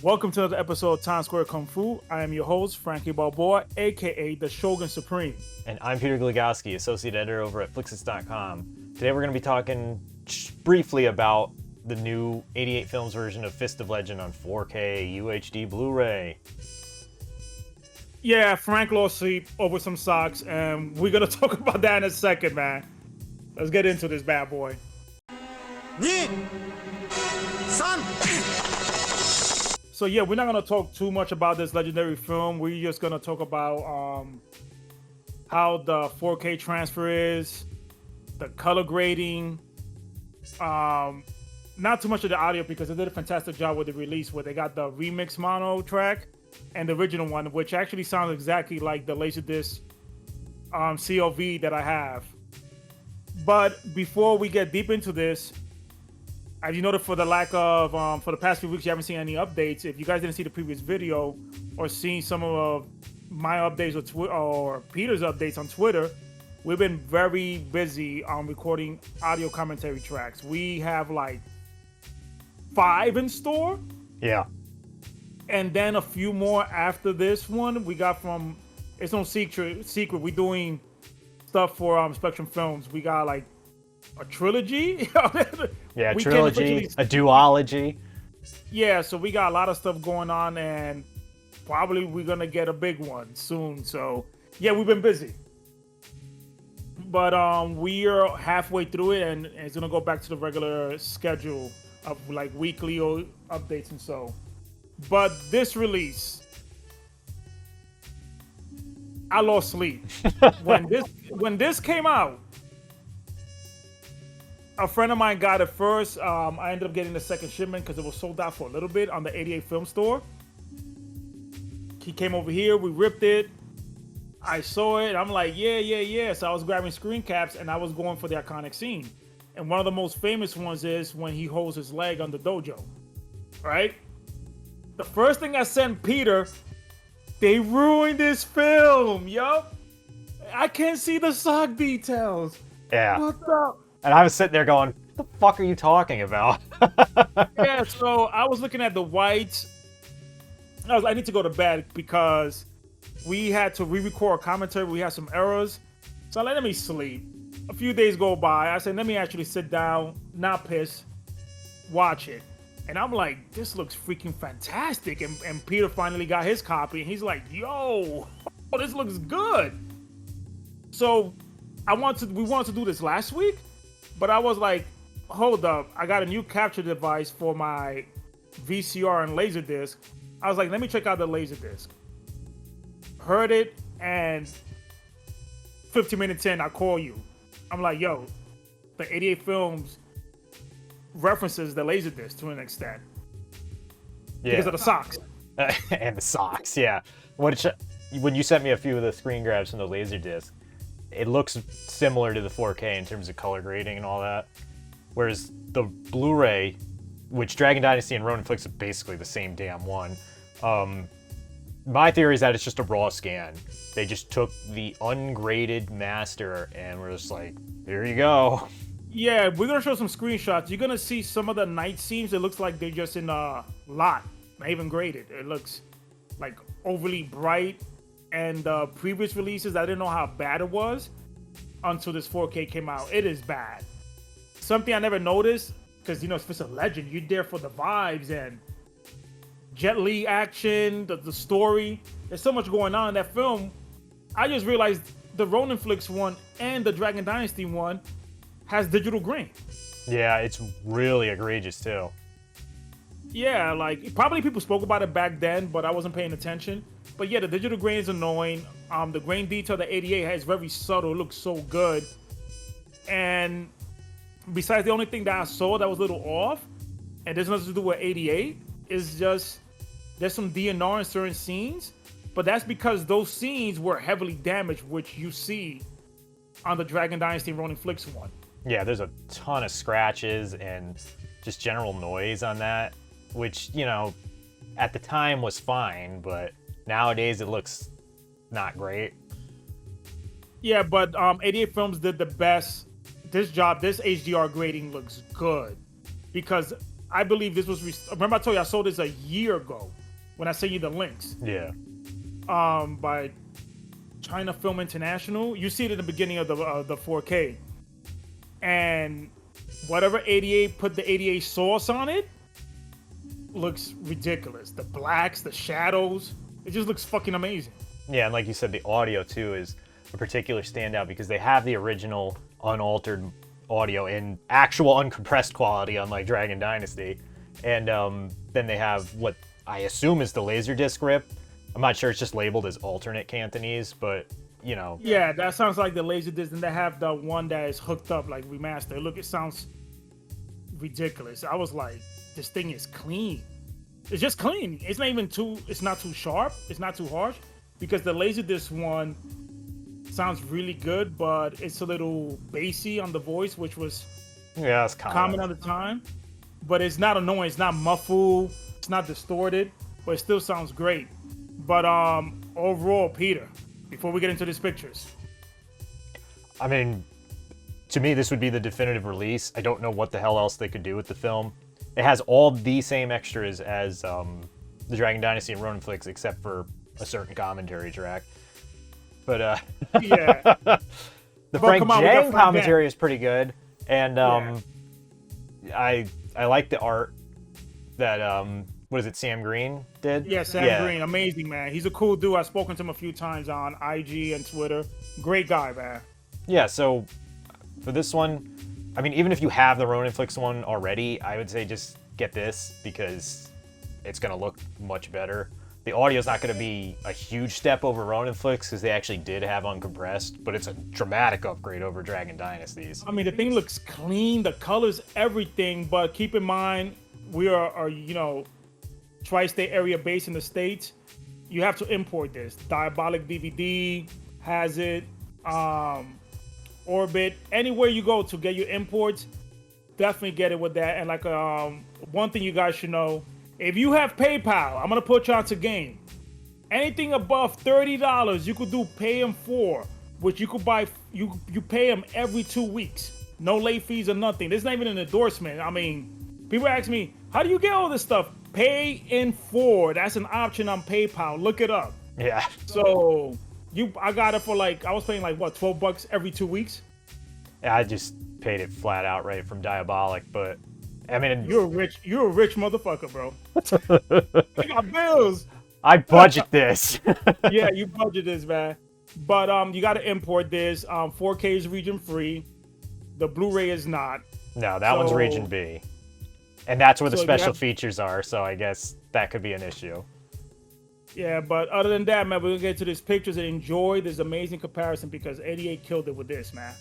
Welcome to another episode of Times Square Kung Fu. I am your host, Frankie Balboa, aka the Shogun Supreme. And I'm Peter Glagowski, Associate Editor over at Flixus.com. Today we're going to be talking briefly about the new 88 films version of Fist of Legend on 4K UHD Blu-ray. Yeah, Frank lost sleep over some socks, and we're going to talk about that in a second, man. Let's get into this bad boy. So yeah, we're not going to talk too much about this legendary film. We're just going to talk about how the 4K transfer is, the color grading, not too much of the audio because they did a fantastic job with the release where they got the remix mono track and the original one, which actually sounds exactly like the Laserdisc CLV that I have. But before we get deep into this, as you noted, for the lack of, for the past few weeks, you haven't seen any updates. If you guys didn't see the previous video or seen some of my updates or Peter's updates on Twitter, we've been very busy on recording audio commentary tracks. We have like 5 in store. Yeah. And then a few more after this one. We got from, it's no secret, we're doing stuff for Spectrum Films. We got like a trilogy. Yeah, trilogy, a duology. Yeah, so we got a lot of stuff going on, and probably we're gonna get a big one soon. So yeah, we've been busy. But we are halfway through it, and it's gonna go back to the regular schedule of like weekly updates and so. But this release, I lost sleep. when this came out, a friend of mine got it first. I ended up getting the second shipment because it was sold out for a little bit on the 88 Film Store. He came over here, we ripped it. I saw it, I'm like, yeah. So I was grabbing screen caps and I was going for the iconic scene. And one of the most famous ones is when he holds his leg on the dojo, right? The first thing I sent Peter, they ruined this film, yo. I can't see the sock details. Yeah. What's up? And I was sitting there going, what the fuck are you talking about? Yeah, so I was looking at the whites. I need to go to bed because we had to re-record a commentary. We had some errors. So let me sleep. A few days go by. I said, let me actually sit down, not piss, watch it. And I'm like, this looks freaking fantastic. And Peter finally got his copy. And he's like, yo, this looks good. So we wanted to do this last week. But I was like, hold up. I got a new capture device for my VCR and Laserdisc. I was like, let me check out the Laserdisc. Heard it, and 15 minutes in, I call you. I'm like, yo, the 88 Films references the Laserdisc to an extent. Yeah. Because of the socks. And the socks, yeah. When you sent me a few of the screen grabs from the Laserdisc, it looks similar to the 4K in terms of color grading and all that. Whereas the Blu-ray, which Dragon Dynasty and Ronin Flix are basically the same damn one, my theory is that it's just a raw scan. They just took the ungraded master and were just like, here you go. Yeah, we're going to show some screenshots. You're going to see some of the night scenes. It looks like they're just in a lot, not even graded. It looks like overly bright. And the previous releases, I didn't know how bad it was until this 4K came out. It is bad. Something I never noticed, because, you know, it's Fist of Legend. You're there for the vibes and Jet Li action, the story. There's so much going on in that film. I just realized the Ronin Flix one and the Dragon Dynasty one has digital grain. Yeah, it's really egregious, too. Yeah, like, probably people spoke about it back then, but I wasn't paying attention. But yeah, the digital grain is annoying. The grain detail the 88 has very subtle. It looks so good. And besides, the only thing that I saw that was a little off, and there's nothing to do with 88, is just there's some DNR in certain scenes. But that's because those scenes were heavily damaged, which you see on the Dragon Dynasty Ronin Flix one. Yeah, there's a ton of scratches and just general noise on that, which, you know, at the time was fine, but nowadays it looks not great. Yeah, but 88 Films did the best. This job, this HDR grading looks good because I believe this was. Remember, I told you I sold this a year ago when I sent you the links. Yeah. By China Film International. You see it at the beginning of the 4K, and whatever 88 put the 88 sauce on it looks ridiculous. The blacks, the shadows, it just looks fucking amazing. Yeah, and like you said, the audio too is a particular standout because they have the original unaltered audio in actual uncompressed quality, unlike Dragon Dynasty, and then they have what I assume is the Laserdisc rip. I'm not sure, it's just labeled as alternate Cantonese, but you know. Yeah, that sounds like the Laserdisc, and they have the one that is hooked up like remastered. Look, it sounds ridiculous. I was like, this thing is clean. It's just clean. It's not even too. It's not too sharp. It's not too harsh, because the Laserdisc one sounds really good, but it's a little bassy on the voice, which was it's common at the time. But it's not annoying. It's not muffled. It's not distorted, but it still sounds great. But overall, Peter, before we get into these pictures, I mean, to me, this would be the definitive release. I don't know what the hell else they could do with the film. It has all the same extras as the Dragon Dynasty and Ronin flicks, except for a certain commentary track. But yeah, the Frank Jang commentary is pretty good, and I like the art that what is it, Sam Green did? Yeah, Sam Green, amazing man. He's a cool dude. I've spoken to him a few times on IG and Twitter. Great guy, man. Yeah, so for this one, I mean, even if you have the Ronin flicks one already, I would say just get this because it's gonna look much better. The audio's not going to be a huge step over Ronin flicks because they actually did have uncompressed, but it's a dramatic upgrade over Dragon Dynasties. I mean, the thing looks clean, the colors, everything, but keep in mind, we are you know, tri-state area based in the States. You have to import this. Diabolic DVD has it, Orbit, anywhere you go to get your imports, definitely get it with that. And like one thing you guys should know, if you have PayPal, I'm gonna put you onto game. Anything above $30, you could do pay them for, which you could buy. You pay them every 2 weeks, no late fees or nothing. This is not even an endorsement. I mean, people ask me, how do you get all this stuff? Pay in full. That's an option on PayPal. Look it up. Yeah. So I got it for like, I was paying like what, $12 every 2 weeks. Yeah, I just paid it flat out right from Diabolic, but. I mean, you're a rich motherfucker, bro. I got bills. I budget this. Yeah, you budget this, man. But you got to import this. 4K is region free. The Blu-ray is not. No, that one's region B, and that's where the special features are. So I guess that could be an issue. Yeah, but other than that, man, we're gonna get to these pictures and enjoy this amazing comparison because 88 killed it with this, man.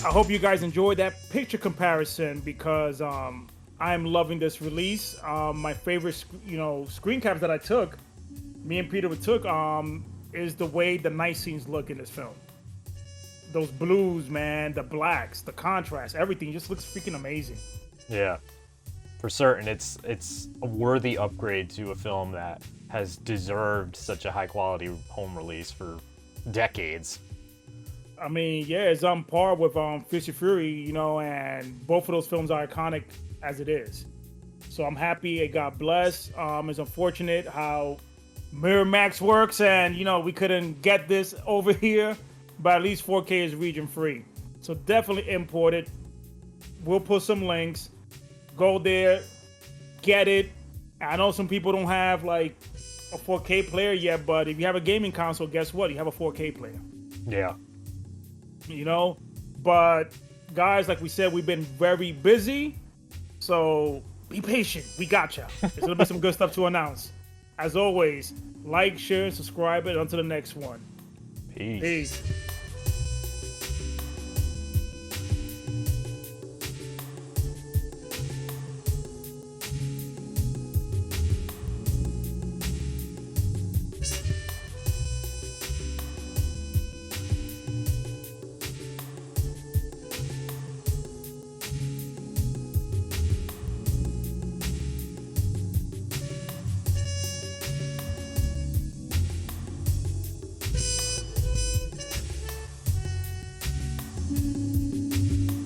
I hope you guys enjoyed that picture comparison because I'm loving this release. My favorite, screen caps that I took, me and Peter took, is the way the night scenes look in this film. Those blues, man, the blacks, the contrast, everything just looks freaking amazing. Yeah, for certain. It's a worthy upgrade to a film that has deserved such a high quality home release for decades. I mean, yeah, it's on par with Fist of Fury, and both of those films are iconic as it is. So I'm happy it got blessed. It's unfortunate how Miramax works, and we couldn't get this over here, but at least 4K is region free. So definitely import it. We'll put some links. Go there, get it. I know some people don't have like a 4K player yet, but if you have a gaming console, guess what? You have a 4K player. Yeah. But guys, like we said, we've been very busy, so be patient. We gotcha. There's gonna be some good stuff to announce. As always, like, share, and subscribe, and until the next one. Peace. Peace.